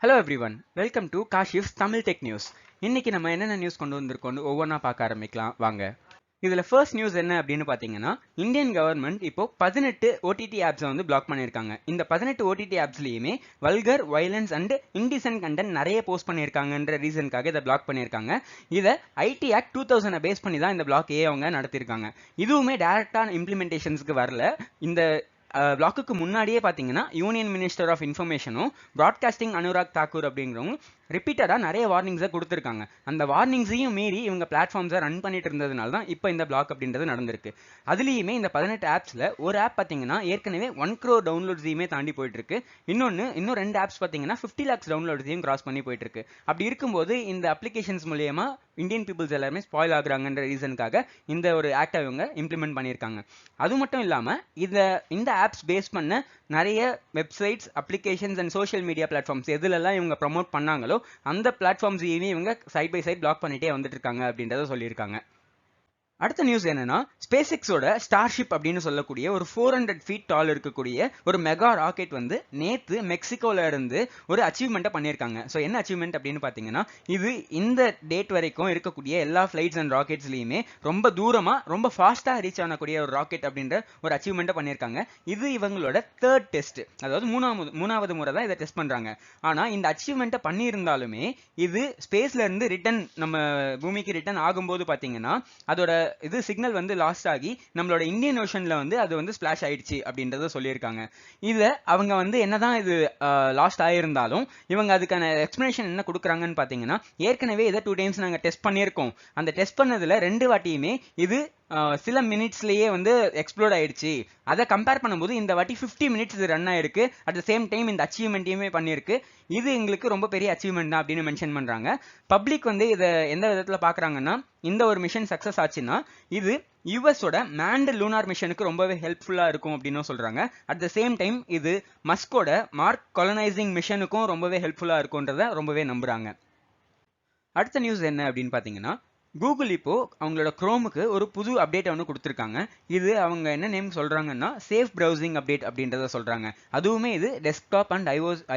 Hello everyone, welcome to Kashif's Tamil Tech News. இன்னைக்கு நம்ம என்னென்ன நியூஸ் கொண்டு வந்திருக்கோம் ஒவ்வொன்றா பார்க்க ஆரம்பிக்கலாம் வாங்க. இதுல ஃபர்ஸ்ட் நியூஸ் என்ன அப்படின்னு பாத்தீங்கன்னா, இந்தியன் கவர்மெண்ட் இப்போ 18 OTT ஆப்ஸை வந்து பிளாக் பண்ணியிருக்காங்க. இந்த 18 OTT ஆப்ஸ்லயுமே vulgar, violence and indecent content நிறைய போஸ்ட் பண்ணியிருக்காங்கன்ற ரீசனுக்காக இதை பிளாக் பண்ணியிருக்காங்க. இதை ஐடி ஆக்ட் 2000 பேஸ் பண்ணி தான் இந்த பிளாக்கையே அவங்க நடத்தியிருக்காங்க. இதுவுமே டைரக்டா இம்ப்ளிமெண்டேஷன்ஸ்க்கு வரல. இந்த பிளாக்குக்கு முன்னாடியே பார்த்தீங்கன்னா யூனியன் மினிஸ்டர் ஆஃப் இன்ஃபர்மேஷனும் ப்ராட்காஸ்டிங் அனுராக் தாக்கூர் அப்படிங்கிறவங்க ரிப்பீட்டடாக நிறைய வார்னிங்ஸை கொடுத்துருக்காங்க. அந்த வார்னிங்ஸையும் மீறி இவங்க பிளாட்ஃபார்ம்ஸை ரன் பண்ணிட்டு இருந்ததுனால தான் இப்போ இந்த பிளாக் அப்படின்றது நடந்திருக்கு. அதுலேயுமே இந்த 18 ஆப்ஸில் ஒரு ஆப் பார்த்தீங்கன்னா ஏற்கனவே 1 crore டவுன்லோட்ஸையுமே தாண்டி போயிட்டு இருக்கு. இன்னும் 2 ஆப்ஸ் பார்த்தீங்கன்னா 50 lakhs டவுன்லோட்ஸையும் கிராஸ் பண்ணி போயிட்டு இருக்கு. அப்படி இருக்கும்போது இந்த அப்ளிகேஷன்ஸ் மூலியமா இந்தியன் பீப்புள்ஸ் எல்லாருமே ஸ்பாயில் ஆகுறாங்கன்ற ரீசனுக்காக இந்த ஒரு ஆக்டை இவங்க இம்ப்ளிமெண்ட் பண்ணியிருக்காங்க. அது மட்டும் இல்லாமல் இந்த ஆப்ஸ் பேஸ் பண்ண நிறைய websites, applications and social media platforms எதுலெல்லாம் இவங்க ப்ரமோட் பண்ணாங்களோ அந்த பிளாட்ஃபார்ம்ஸையுமே இவங்க சைட் பை சைட் பிளாக் பண்ணிட்டே வந்துட்டு இருக்காங்க அப்படின்றத சொல்லியிருக்காங்க. அடுத்த நியூஸ் என்னன்னா, ஸ்பேஸ்எக்ஸோட ஸ்டார்ஷிப் அப்படின்னு சொல்லக்கூடிய ஒரு 400 feet டால் இருக்கக்கூடிய ஒரு மெகா ராக்கெட் வந்து நேத்து மெக்சிகோல இருந்து ஒரு அச்சீவ்மெண்ட்டை பண்ணியிருக்காங்க. ஸோ என்ன அச்சீவ்மெண்ட் அப்படின்னு பார்த்தீங்கன்னா, இது இந்த டேட் வரைக்கும் இருக்கக்கூடிய எல்லா ஃபிளைட்ஸ் அண்ட் ராக்கெட்ஸ்லையுமே ரொம்ப தூரமா ரொம்ப ஃபாஸ்ட்டாக ரீச் ஆகக்கூடிய ஒரு ராக்கெட் அப்படின்ற ஒரு அச்சீவ்மெண்ட்டை பண்ணியிருக்காங்க. இது இவங்களோட 3rd டெஸ்ட், அதாவது மூணாவது முறை தான் இதை டெஸ்ட் பண்றாங்க. ஆனா இந்த அச்சீவ்மெண்ட்டை பண்ணியிருந்தாலுமே இது ஸ்பேஸ்ல இருந்து ரிட்டர்ன் நம்ம பூமிக்கு ரிட்டர்ன் ஆகும்போது பார்த்தீங்கன்னா அதோட இது சிக்னல் வந்து லாஸ்ட் ஆகி நம்மளோட இந்தியன் ஓஷன்ல வந்து அது வந்து ஸ்பிளாஷ் ஆயிடுச்சு அப்படின்றத சொல்லியிருக்காங்க. இதை அவங்க வந்து என்னதான் இது லாஸ்ட் ஆயிருந்தாலும் இவங்க அதுக்கான எக்ஸ்பிளனேஷன் என்ன கொடுக்குறாங்கன்னு பார்த்தீங்கன்னா, ஏற்கனவே இதை 2 times நாங்கள் டெஸ்ட் பண்ணியிருக்கோம். அந்த டெஸ்ட் பண்ணதுல 2 வாட்டியுமே இது சில மினிட்ஸ்லயே வந்து எக்ஸ்ப்ளோர்ட் ஆயிடுச்சு. அதை கம்பேர் பண்ணும்போது இந்த வாட்டி 50 minutes இது ரன் ஆயிருக்கு. அட் த சேம் டைம் இந்த அச்சீவ்மெண்ட்டையுமே பண்ணியிருக்கு. இது எங்களுக்கு ரொம்ப பெரிய அச்சீவ்மெண்ட் தான் அப்படின்னு மென்ஷன் பண்றாங்க. பப்ளிக் வந்து இதை எந்த விதத்துல பாக்குறாங்கன்னா, இந்த ஒரு மிஷன் சக்சஸ் ஆச்சுன்னா இது யுஎஸோட மேண்ட் லூனார் மிஷனுக்கு ரொம்பவே ஹெல்ப்ஃபுல்லா இருக்கும் அப்படின்னு சொல்றாங்க. அட் த சேம் டைம் இது மஸ்கோட மார்க் கொலனைசிங் மிஷனுக்கும் ரொம்பவே ஹெல்ப்ஃபுல்லா இருக்கும்ன்றத ரொம்பவே நம்புறாங்க. அடுத்த நியூஸ் என்ன அப்படின்னு பாத்தீங்கன்னா, கூகுள் இப்போ அவங்களோட குரோமுக்கு ஒரு புது அப்டேட் ஒன்று கொடுத்துருக்காங்க. இது அவங்க என்ன நேம் சொல்றாங்கன்னா சேஃப் ப்ரௌசிங் அப்டேட் அப்படின்றத சொல்றாங்க. அதுவுமே இது டெஸ்க்டாப் அண்ட்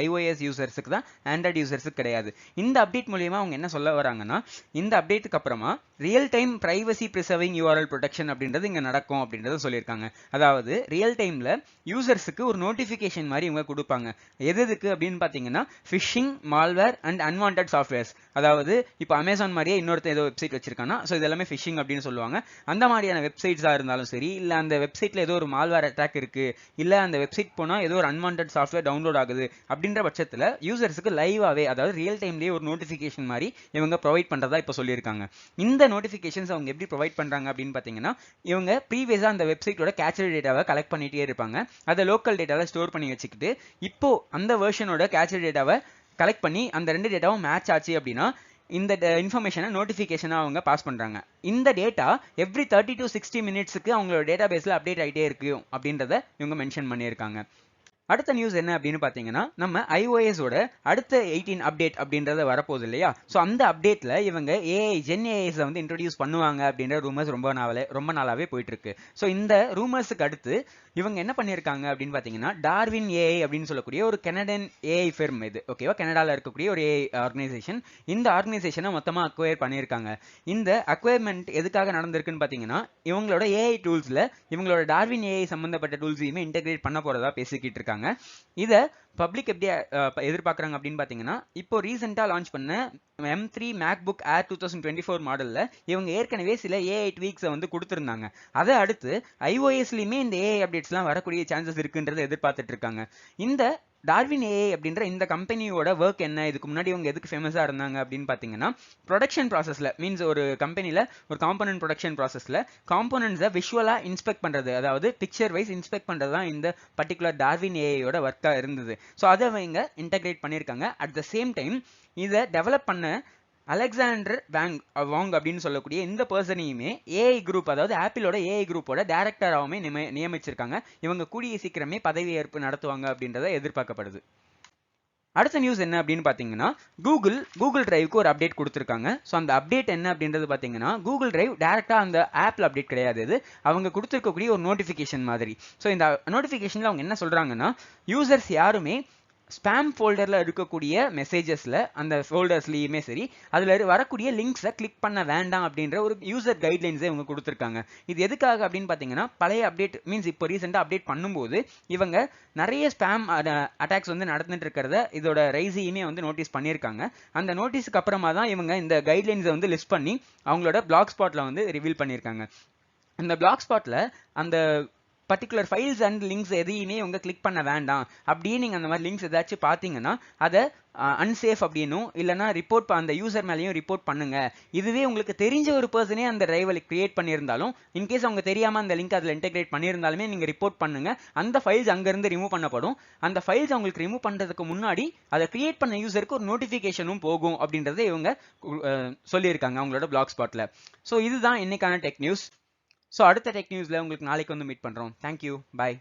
iOS யூசர்ஸுக்கு தான், ஆண்ட்ராய்டு யூசர்ஸுக்கு கிடையாது. இந்த அப்டேட் மூலியமா அவங்க என்ன சொல்ல வராங்கன்னா, இந்த அப்டேட்டுக்கு அப்புறமா real time privacy preserving URL protection அப்படின்றது இங்க நடக்கும் அப்படின்றத சொல்லியிருக்காங்க. அதாவது ரியல் டைம்ல யூசர்ஸுக்கு ஒரு நோட்டிஃபிகேஷன் மாதிரி இவங்க கொடுப்பாங்க. எதுக்கு அப்படின்னு பார்த்தீங்கன்னா, phishing, malware and unwanted softwares. அதாவது இப்போ அமேசான் மாதிரியே இன்னொருத்த ஏதோ வெப்சைட் வச்சிருக்காங்கன்னா ஸோ இது எல்லாமே ஃபிஷிங் அப்படின்னு சொல்லுவாங்க. அந்த மாதிரியான வெப்சைட்ஸாக இருந்தாலும் சரி, இல்லை அந்த வெப்சைட்ல ஏதோ ஒரு மால்வேர் அட்டாக் இருக்கு, இல்லை அந்த வெப்சைட் போனால் ஏதோ ஒரு அன்வான்ட் சாஃப்ட்வேர் டவுன்லோட் ஆகுது அப்படின்ற பட்சத்தில் யூசர்ஸுக்கு லைவாகவே, அதாவது ரியல் டைம்லேயே ஒரு நோட்டிஃபிகேஷன் மாதிரி இவங்க ப்ரொவைட் பண்ணுறதா இப்போ சொல்லியிருக்காங்க. இந்த நோட்டிஃபிகேஷன்ஸ் அவங்க எப்படி ப்ரொவைட் பண்ணுறாங்க அப்படின்னு பார்த்தீங்கன்னா, இவங்க ப்ரீவியஸாக அந்த வெப்சைட்டோட கேச்சர் டேட்டாவை கலெக்ட் பண்ணிட்டே இருப்பாங்க. அதை லோக்கல் டேட்டாவில் ஸ்டோர் பண்ணி வச்சுக்கிட்டு இப்போ அந்த வெர்ஷனோட கேச்சர் டேட்டாவை கலெக்ட் பண்ணி அந்த 2 டேட்டாவும் மேட்ச் ஆச்சு அப்படின்னா இந்த இன்ஃபர்மேஷனை நோட்டிஃபிகேஷனாக அவங்க பாஸ் பண்ணுறாங்க. இந்த டேட்டா எவ்ரி 30 to 60 minutesக்கு அவங்களோட டேட்டா பேஸில் அப்டேட் ஆகிட்டே இருக்கு அப்படின்றத இவங்க மென்ஷன் பண்ணியிருக்காங்க. அடுத்த நியூஸ் என்ன அப்படின்னு பார்த்தீங்கன்னா, நம்ம iOS-ஓட அடுத்த 18 அப்டேட் அப்படின்றத வரப்போகுது இல்லையா? ஸோ அந்த அப்டேட்டில் இவங்க ஜென் ஏஐஸை வந்து இன்ட்ரடியூஸ் பண்ணுவாங்க அப்படின்ற ரூமர்ஸ் ரொம்ப நாளாகவே போயிட்டு இருக்கு. ஸோ இந்த ரூமர்ஸுக்கு அடுத்து இவங்க என்ன பண்ணியிருக்காங்க அப்படின்னு பார்த்தீங்கன்னா, டார்வின் ஏஐ அப்படின்னு சொல்லக்கூடிய ஒரு கனடியன் ஏஐ ஃபெர்ம் இது, ஓகேவா, கனடாவில் இருக்கக்கூடிய ஒரு ஏஐ ஆர்கனைசேஷன். இந்த ஆர்கனைசேஷனை மொத்தமாக அக்வயர் பண்ணியிருக்காங்க. இந்த அக்வயர்மெண்ட் எதுக்காக நடந்திருக்குன்னு பார்த்தீங்கன்னா, இவங்களோட ஏஐ டூல்ஸில் இவங்களோட டார்வின் ஏஐ சம்பந்தப்பட்ட டூல்ஸையுமே இன்டெகிரேட் பண்ண போகிறதா பேசிக்கிட்டு இருக்காங்க. இதை பப்ளிக் எப்படி எதிர்பார்க்குறாங்க அப்படின்னு பார்த்தீங்கன்னா, இப்போ ரீசெண்டாக லான்ச் பண்ண M3 MacBook Air 2024 மாடலில் இவங்க ஏற்கனவே சில ஏஐ ட்வீக்ஸை வந்து கொடுத்துருந்தாங்க. அதை அடுத்து iOS-லையுமே இந்த ஏஐ அப்டேட்ஸ்லாம் வரக்கூடிய சான்சஸ் இருக்குன்றதை எதிர்பார்த்துட்டு இருக்காங்க. இந்த டார்வின் ஏஐ அப்படின்ற இந்த கம்பெனியோட ஒர்க் என்ன, இதுக்கு முன்னாடி இவங்க எதுக்கு ஃபேமஸாக இருந்தாங்க அப்படின்னு பார்த்தீங்கன்னா, ப்ரொடக்ஷன் ப்ராசஸில், மீன்ஸ் ஒரு கம்பெனியில் ஒரு காம்போனன்ட் ப்ரொடக்ஷன் ப்ராசஸில் காம்போனன்ட்ஸை விஷுவலாக இன்ஸ்பெக்ட் பண்ணுறது, அதாவது பிக்சர் வைஸ் இன்ஸ்பெக்ட் பண்ணுறது தான் இந்த பர்டிகுலர் டார்வின் ஏஐயோட ஒர்க்காக இருந்தது. ஸோ அதை அவங்க இன்டெகிரேட் பண்ணியிருக்காங்க. அட் த சேம் டைம் இதை டெவலப் பண்ண அலெக்சாண்டர் வாங் அப்படின்னு சொல்லக்கூடிய இந்த பர்சனையுமே ஏஐ குரூப், அதாவது ஆப்பிளோட ஏஐ குரூப்போட டைரக்டராகவுமே நியமிச்சிருக்காங்க. இவங்க கூடிய சீக்கிரமே பதவியேற்பு நடத்துவாங்க அப்படின்றத எதிர்பார்க்கப்படுது. அடுத்த நியூஸ் என்ன அப்படின்னு பார்த்தீங்கன்னா, கூகுள் டிரைவுக்கு ஒரு அப்டேட் கொடுத்துருக்காங்க. ஸோ அந்த அப்டேட் என்ன அப்படின்றது பார்த்தீங்கன்னா, கூகுள் டிரைவ் டேரெக்டாக அந்த ஆப்பில் அப்டேட் கிடையாது, இது அவங்க கொடுத்துருக்கக்கூடிய ஒரு நோட்டிஃபிகேஷன் மாதிரி. ஸோ இந்த நோட்டிஃபிகேஷனில் அவங்க என்ன சொல்கிறாங்கன்னா, யூசர்ஸ் யாருமே ஸ்பேம் ஃபோல்டரில் இருக்கக்கூடிய மெசேஜஸில் அந்த ஃபோல்டர்ஸ்லேயுமே சரி அதில் வரக்கூடிய லிங்க்ஸை கிளிக் பண்ண வேண்டாம் அப்படின்ற ஒரு யூசர் கைட்லைன்ஸை இவங்க கொடுத்துருக்காங்க. இது எதுக்காக அப்படின்னு பார்த்தீங்கன்னா பழைய அப்டேட் மீன்ஸ் இப்போ ரீசெண்டாக அப்டேட் பண்ணும்போது இவங்க நிறைய ஸ்பேம் அட்டாக்ஸ் வந்து நடந்துட்டு இருக்கிறத இதோட ரைஸையுமே வந்து நோட்டீஸ் பண்ணியிருக்காங்க. அந்த நோட்டீஸுக்கு அப்புறமா தான் இவங்க இந்த கைட்லைன்ஸை வந்து லிஸ்ட் பண்ணி அவங்களோட பிளாக் ஸ்பாட்டில் வந்து ரிவீல் பண்ணியிருக்காங்க. இந்த பிளாக் ஸ்பாட்டில் அந்த பர்டிகுலர் ஃபைல்ஸ் அண்ட் லிங்க்ஸ் எதையுமே உங்க கிளிக் பண்ண வேண்டாம் அப்படியே நீங்கள் அந்த மாதிரி லிங்க்ஸ் ஏதாச்சும் பார்த்தீங்கன்னா அதை அன்சேஃப் அப்படின்னும் இல்லைனா ரிப்போர்ட் அந்த யூசர் மேலேயும் ரிப்போர்ட் பண்ணுங்க. இதுவே உங்களுக்கு தெரிஞ்ச ஒரு பர்சனே அந்த டிரைவை கிரியேட் பண்ணியிருந்தாலும் இன்கேஸ் அவங்க தெரியாமல் அந்த லிங்க் அதில் இன்டெகிரேட் பண்ணியிருந்தாலுமே நீங்கள் ரிப்போர்ட் பண்ணுங்க. அந்த ஃபைல்ஸ் அங்கேருந்து ரிமூவ் பண்ணப்படும். அந்த ஃபைல்ஸ் அவங்களுக்கு ரிமூவ் பண்ணுறதுக்கு முன்னாடி அதை கிரியேட் பண்ண யூசருக்கு ஒரு நோட்டிஃபிகேஷனும் போகும் அப்படின்றத இவங்க சொல்லியிருக்காங்க அவங்களோட பிளாக் ஸ்பாட்டில். ஸோ இதுதான் இன்னைக்கான டெக் நியூஸ். ஸோ அடுத்த டெக் நியூஸில் உங்களுக்கு நாளைக்கு வந்து மீட் பண்ணுறோம். தேங்க்யூ, பாய்.